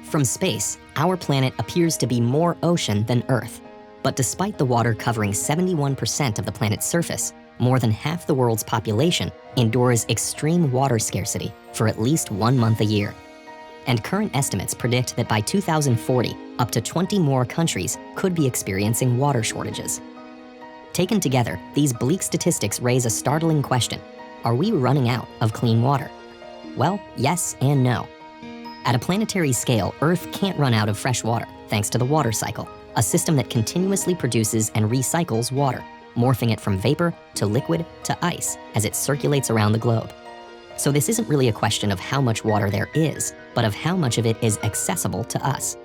From space, our planet appears to be more ocean than Earth. But despite the water covering 71% of the planet's surface, more than half the world's population endures extreme water scarcity for at least 1 month a year. And current estimates predict that by 2040, up to 20 more countries could be experiencing water shortages. Taken together, these bleak statistics raise a startling question. Are we running out of clean water? Well, yes and no. At a planetary scale, Earth can't run out of fresh water thanks to the water cycle, a system that continuously produces and recycles water, morphing it from vapor to liquid to ice as it circulates around the globe. So this isn't really a question of how much water there is, but of how much of it is accessible to us.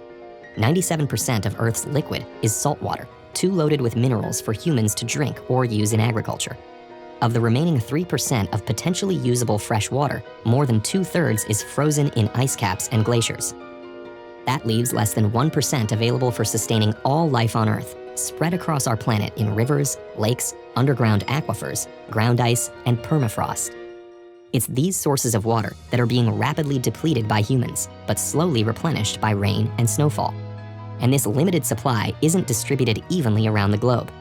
97% of Earth's liquid is salt water, too loaded with minerals for humans to drink or use in agriculture. Of the remaining 3% of potentially usable fresh water, more than 2/3 is frozen in ice caps and glaciers. That leaves less than 1% available for sustaining all life on Earth, spread across our planet in rivers, lakes, underground aquifers, ground ice, and permafrost. It's these sources of water that are being rapidly depleted by humans, but slowly replenished by rain and snowfall. And this limited supply isn't distributed evenly around the globe.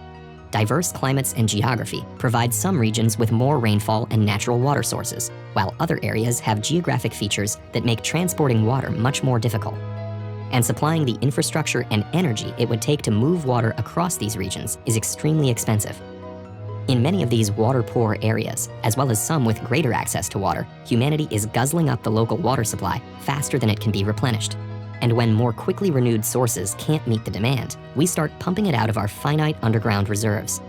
Diverse climates and geography provide some regions with more rainfall and natural water sources, while other areas have geographic features that make transporting water much more difficult. And supplying the infrastructure and energy it would take to move water across these regions is extremely expensive. In many of these water-poor areas, as well as some with greater access to water, humanity is guzzling up the local water supply faster than it can be replenished. And when more quickly renewed sources can't meet the demand, we start pumping it out of our finite underground reserves.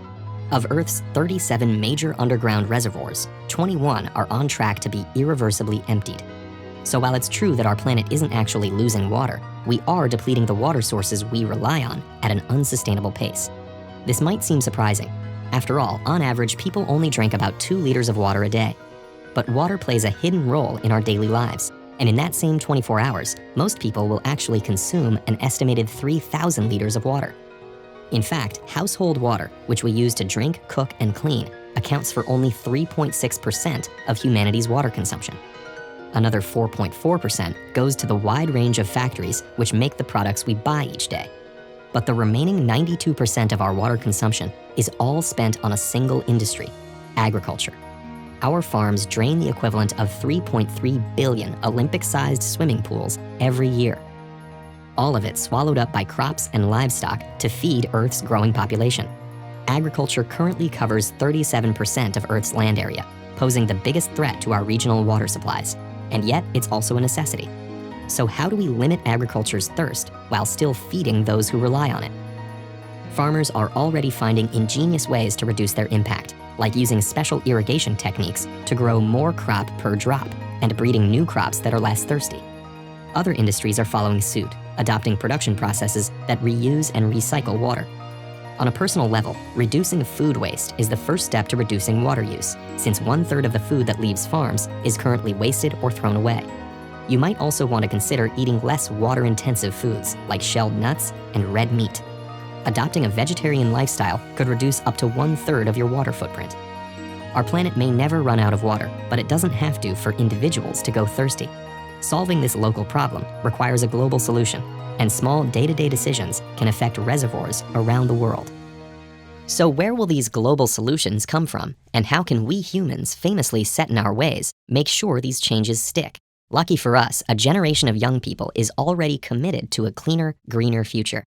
Of Earth's 37 major underground reservoirs, 21 are on track to be irreversibly emptied. So while it's true that our planet isn't actually losing water, we are depleting the water sources we rely on at an unsustainable pace. This might seem surprising. After all, on average, people only drink about 2 liters of water a day. But water plays a hidden role in our daily lives. And in that same 24 hours, most people will actually consume an estimated 3,000 liters of water. In fact, household water, which we use to drink, cook, and clean, accounts for only 3.6% of humanity's water consumption. Another 4.4% goes to the wide range of factories which make the products we buy each day. But the remaining 92% of our water consumption is all spent on a single industry, agriculture. Our farms drain the equivalent of 3.3 billion Olympic-sized swimming pools every year. All of it swallowed up by crops and livestock to feed Earth's growing population. Agriculture currently covers 37% of Earth's land area, posing the biggest threat to our regional water supplies. And yet, it's also a necessity. So how do we limit agriculture's thirst while still feeding those who rely on it? Farmers are already finding ingenious ways to reduce their impact, like using special irrigation techniques to grow more crop per drop and breeding new crops that are less thirsty. Other industries are following suit, adopting production processes that reuse and recycle water. On a personal level, reducing food waste is the first step to reducing water use, since 1/3 of the food that leaves farms is currently wasted or thrown away. You might also want to consider eating less water-intensive foods like shelled nuts and red meat. Adopting a vegetarian lifestyle could reduce up to 1/3 of your water footprint. Our planet may never run out of water, but it doesn't have to for individuals to go thirsty. Solving this local problem requires a global solution, and small day-to-day decisions can affect reservoirs around the world. So where will these global solutions come from, and how can we humans, famously set in our ways, make sure these changes stick? Lucky for us, a generation of young people is already committed to a cleaner, greener future.